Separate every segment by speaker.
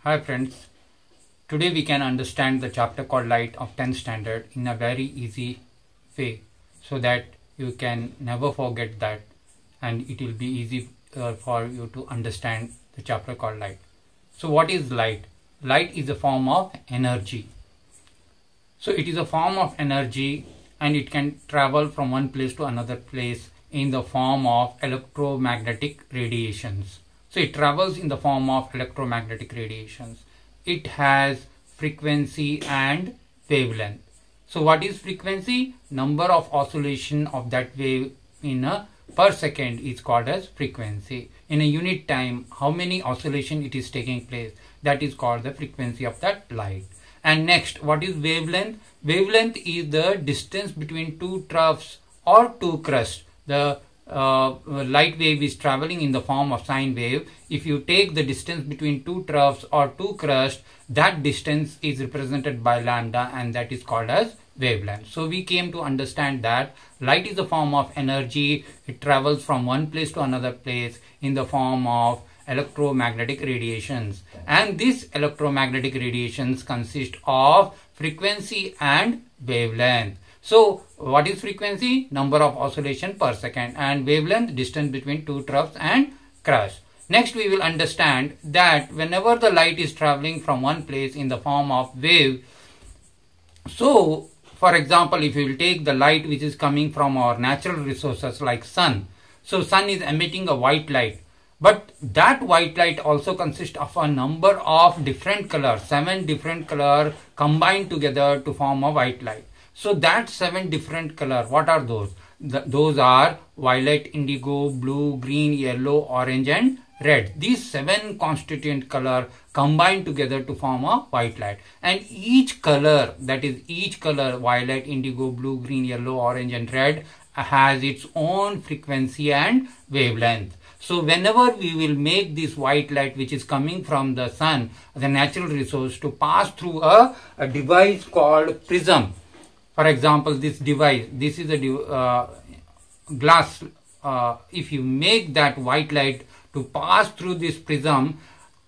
Speaker 1: Hi friends, today we can understand the chapter called Light of 10th standard in a very easy way so that you can never forget that and it will be easy for you to understand the chapter called Light. So what is light? Light is a form of energy. So it is a form of energy and it can travel from one place to another place in the form of electromagnetic radiations. So it travels in the form of electromagnetic radiations. It has frequency and wavelength. So what is frequency? Number of oscillation of that wave in a per second is called as frequency. In a unit time, how many oscillation it is taking place, that is called the frequency of that light. And next, what is wavelength? Wavelength is the distance between two troughs or two crusts. The light wave is traveling in the form of sine wave. If you take the distance between two troughs or two crusts, that distance is represented by lambda and that is called as wavelength. So we came to understand that light is a form of energy. It travels from one place to another place in the form of electromagnetic radiations, and these electromagnetic radiations consist of frequency and wavelength. So what is frequency? Number of oscillation per second, and wavelength, distance between two troughs and crust. Next we will understand that whenever the light is traveling from one place in the form of wave, so for example, if you will take the light which is coming from our natural resources like sun, so sun is emitting a white light. But that white light also consists of a number of different colors, 7 different colors combined together to form a white light. So that 7 different colors, what are those? Those are violet, indigo, blue, green, yellow, orange and red. These 7 constituent colors combined together to form a white light. And each color, that is each color, violet, indigo, blue, green, yellow, orange and red, has its own frequency and wavelength. So whenever we will make this white light which is coming from the sun, the natural resource, to pass through a device called prism. For example, this device, this is a glass. If you make that white light to pass through this prism,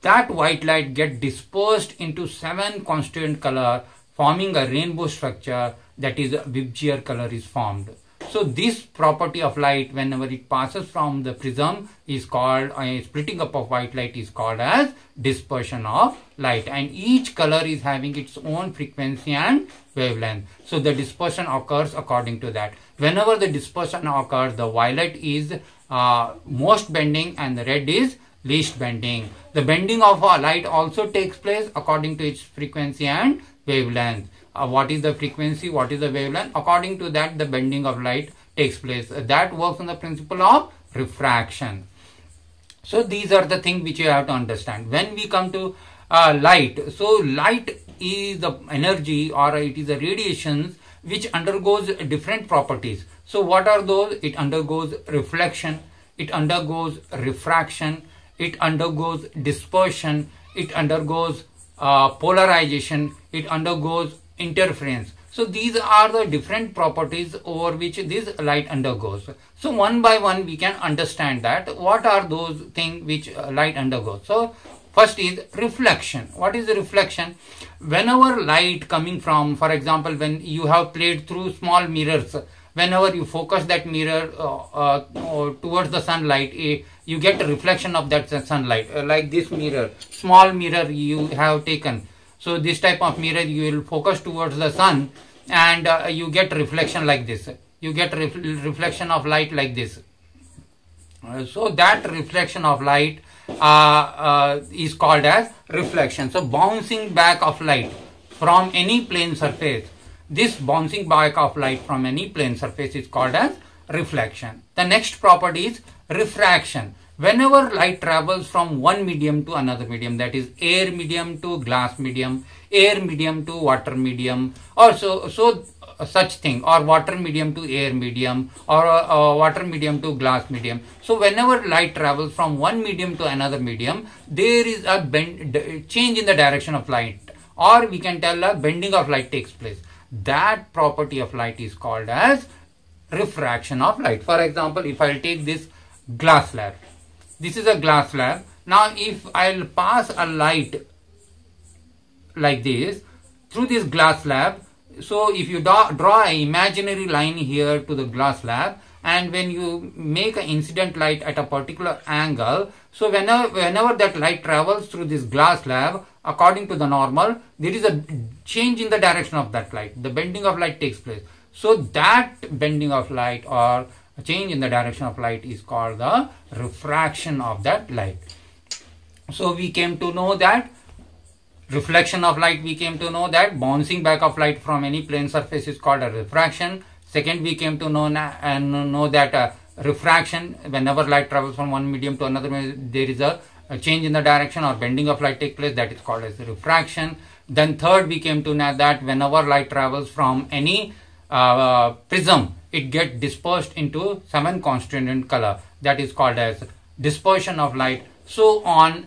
Speaker 1: that white light get dispersed into 7 constituent color, forming a rainbow structure, that is Vibgyor color is formed. So this property of light, whenever it passes from the prism, is called, splitting up of white light is called as dispersion of light, and each color is having its own frequency and wavelength. So the dispersion occurs according to that. Whenever the dispersion occurs, the violet is most bending and the red is least bending. The bending of a light also takes place according to its frequency and wavelength. What is the frequency, what is the wavelength? According to that, the bending of light takes place. That works on the principle of refraction. So these are the things which you have to understand. When we come to light, so light is the energy, or it is the radiations which undergoes different properties. So what are those? It undergoes reflection, it undergoes refraction, it undergoes dispersion, it undergoes polarization, it undergoes interference. So these are the different properties over which this light undergoes. So one by one we can understand that what are those things which light undergoes. So first is reflection. What is the reflection? Whenever light coming from, for example, when you have played through small mirrors, whenever you focus that mirror towards the sunlight, you get a reflection of that sunlight. Like this mirror, small mirror you have taken. So this type of mirror you will focus towards the sun and you get reflection like this. You get reflection of light like this. So that reflection of light is called as reflection. So bouncing back of light from any plane surface. This bouncing back of light from any plane surface is called as reflection. The next property is refraction. Whenever light travels from one medium to another medium, that is air medium to glass medium, air medium to water medium, or such thing, or water medium to air medium, or water medium to glass medium. So whenever light travels from one medium to another medium, there is a change in the direction of light, or we can tell a bending of light takes place. That property of light is called as refraction of light. For example, if I will take this glass slab, this is a glass slab. Now if I will pass a light like this through this glass slab. So if you draw an imaginary line here to the glass slab, and when you make an incident light at a particular angle, so whenever that light travels through this glass slab, according to the normal, there is a change in the direction of that light. The bending of light takes place. So that bending of light or a change in the direction of light is called the refraction of that light. So we came to know that reflection of light, we came to know that bouncing back of light from any plane surface is called a refraction. Second, we came to know that refraction, whenever light travels from one medium to another, there is a change in the direction or bending of light take place, that is called as refraction. Then third, we came to know that whenever light travels from any prism, it gets dispersed into 7 constituent color, that is called as dispersion of light. So on,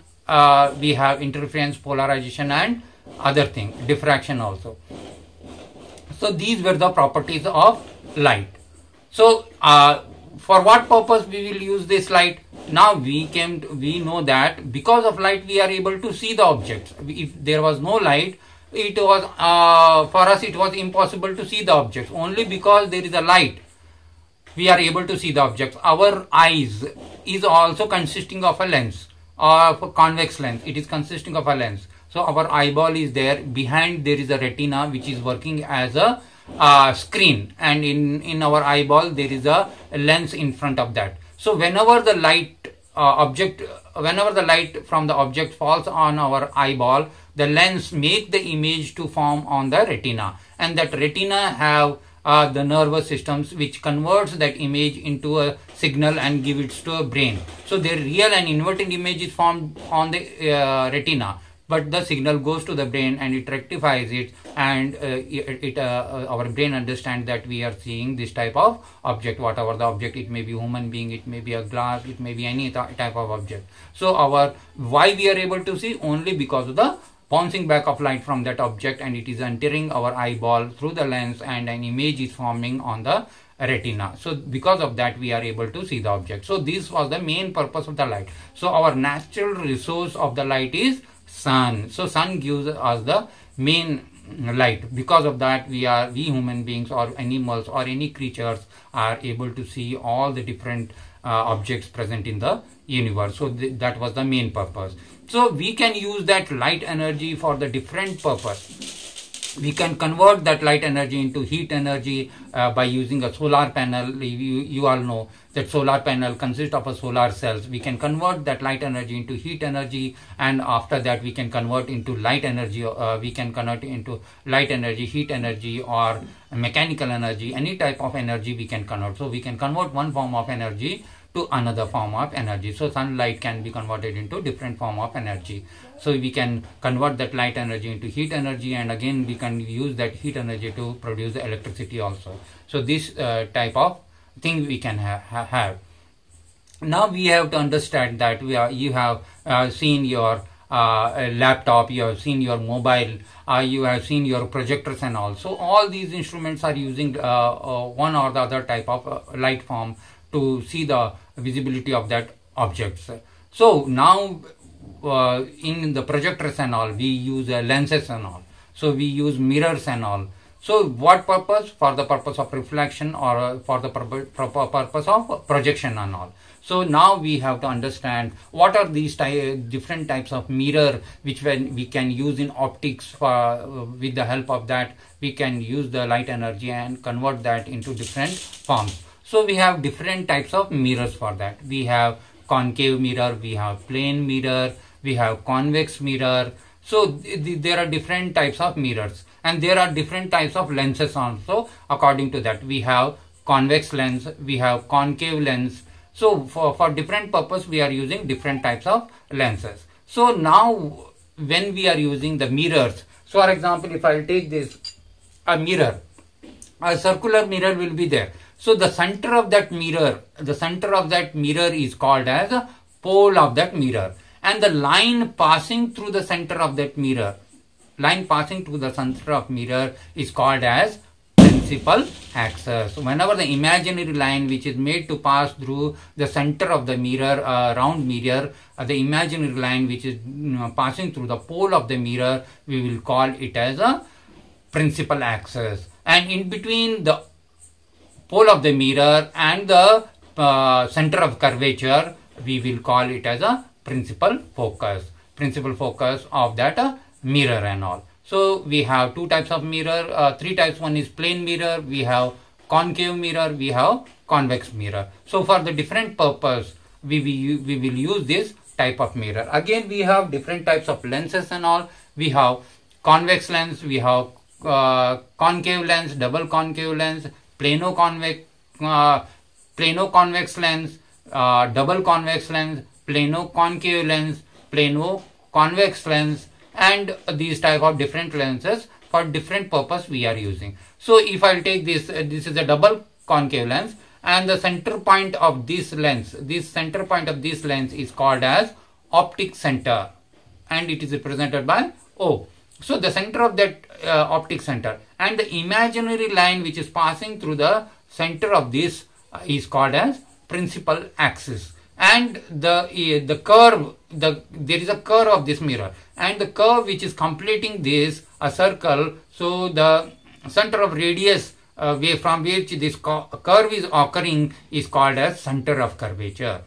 Speaker 1: we have interference, polarization and other thing, diffraction also. So these were the properties of light. So for what purpose we will use this light? Now we know that because of light we are able to see the objects. If there was no light, it was for us it was impossible to see the objects. Only because there is a light we are able to see the objects. Our eyes is also consisting of a lens or a convex lens. It is consisting of a lens. So our eyeball is there. Behind there is a retina which is working as a screen, and in our eyeball there is a lens in front of that. So whenever the light whenever the light from the object falls on our eyeball, the lens make the image to form on the retina, and that retina have the nervous systems which converts that image into a signal and give it to a brain. So the real and inverted image is formed on the retina, but the signal goes to the brain and it rectifies it, and our brain understands that we are seeing this type of object, whatever the object. It may be human being, it may be a glass, it may be any type of object. So why we are able to see? Only because of the bouncing back of light from that object, and it is entering our eyeball through the lens, and an image is forming on the retina. So because of that we are able to see the object. So this was the main purpose of the light. So our natural resource of the light is sun. So sun gives us the main light. Because of that we human beings or animals or any creatures are able to see all the different objects present in the universe. So that was the main purpose. So we can use that light energy for the different purpose. We can convert that light energy into heat energy by using a solar panel. You all know that solar panel consists of a solar cells. We can convert that light energy into heat energy, and after that we can convert into light energy. We can convert into light energy, heat energy, or mechanical energy. Any type of energy we can convert. So we can convert one form of energy to another form of energy. So sunlight can be converted into different form of energy. So we can convert that light energy into heat energy, and again we can use that heat energy to produce the electricity also. So this type of thing we can have. Now we have to understand that you have seen your laptop, you have seen your mobile, you have seen your projectors and all. So all these instruments are using one or the other type of light form to see the visibility of that objects. So now in the projectors and all we use lenses and all. So we use mirrors and all. So what purpose? For the purpose of reflection or for the purpose of projection and all. So now we have to understand what are these different types of mirror which we can use in optics. With the help of that we can use the light energy and convert that into different forms. So we have different types of mirrors for that. We have concave mirror, we have plane mirror, we have convex mirror. So there are different types of mirrors, and there are different types of lenses also. According to that we have convex lens, we have concave lens. So for different purpose we are using different types of lenses. So now when we are using the mirrors, so for example if I take this a mirror, a circular mirror will be there. So the center of that mirror is called as a pole of that mirror, and the line passing through the center of that mirror, is called as principal axis. Whenever the imaginary line which is made to pass through the center of the mirror, round mirror, the imaginary line which is passing through the pole of the mirror, we will call it as a principal axis. And in between the pole of the mirror and the center of curvature, we will call it as a principal focus of that mirror and all. So we have two types of mirror, three types. One is plane mirror, we have concave mirror, we have convex mirror. So for the different purpose, we will use this type of mirror. Again, we have different types of lenses and all. We have convex lens, we have concave lens, double concave lens, plano-convex lens, double convex lens, plano-concave lens, plano-convex lens, and these type of different lenses for different purpose we are using. So if I'll take this, this is a double concave lens, and the center point of this lens, is called as optic center, and it is represented by O. So the center of that optic center, and the imaginary line which is passing through the center of this is called as principal axis. And the curve, there is a curve of this mirror, and the curve which is completing this a circle. So the center of radius from which this curve is occurring is called as center of curvature.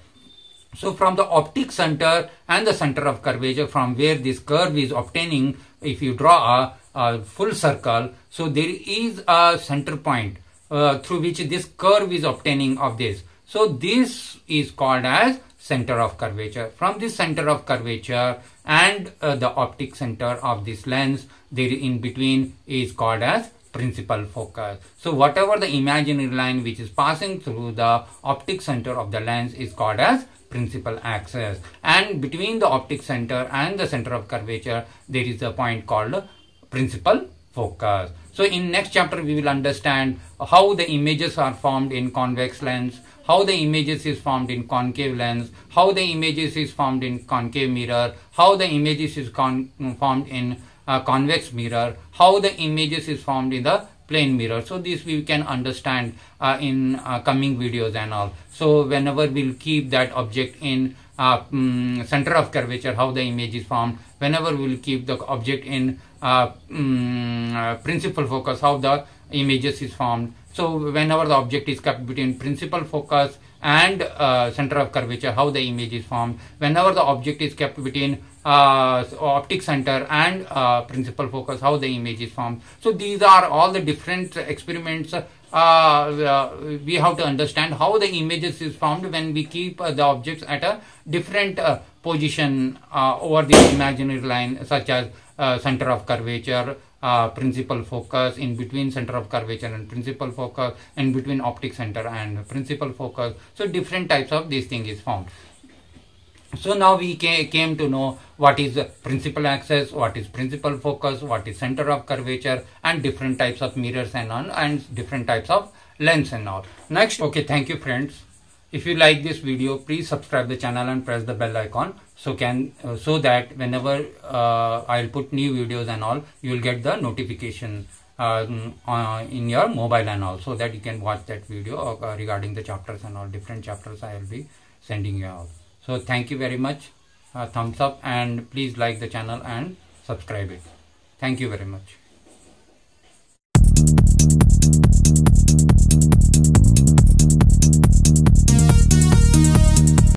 Speaker 1: So from the optic center and the center of curvature, from where this curve is obtaining, if you draw a full circle, so there is a center point through which this curve is obtaining of this. So this is called as center of curvature. From this center of curvature and the optic center of this lens, there in between is called as principal focus. So whatever the imaginary line which is passing through the optic center of the lens is called as principal axis. And between the optic center and the center of curvature, there is a point called principal focus. So in next chapter, we will understand how the images are formed in convex lens, how the images is formed in concave lens, how the images is formed in concave mirror, how the images is formed in convex mirror, how the images is formed in the plane mirror. So this we can understand in coming videos and all. So whenever we'll keep that object in center of curvature, how the image is formed. Whenever we'll keep the object in principal focus, how the images is formed. So whenever the object is kept between principal focus and center of curvature, how the image is formed. Whenever the object is kept between optic center and principal focus, how the image is formed. So these are all the different experiments. We have to understand how the images is formed when we keep the objects at a different position over the imaginary line, such as center of curvature, principal focus, in between center of curvature and principal focus, in between optic center and principal focus. So different types of this thing is formed. So now we came to know what is principal axis, what is principal focus, what is center of curvature, and different types of mirrors and all, and different types of lens and all. Next, okay, thank you friends. If you like this video, please subscribe the channel and press the bell icon so that whenever I'll put new videos and all, you will get the notification in your mobile and all, so that you can watch that video regarding the chapters and all, different chapters I will be sending you out. So thank you very much. Thumbs up, and please like the channel and subscribe it. Thank you very much.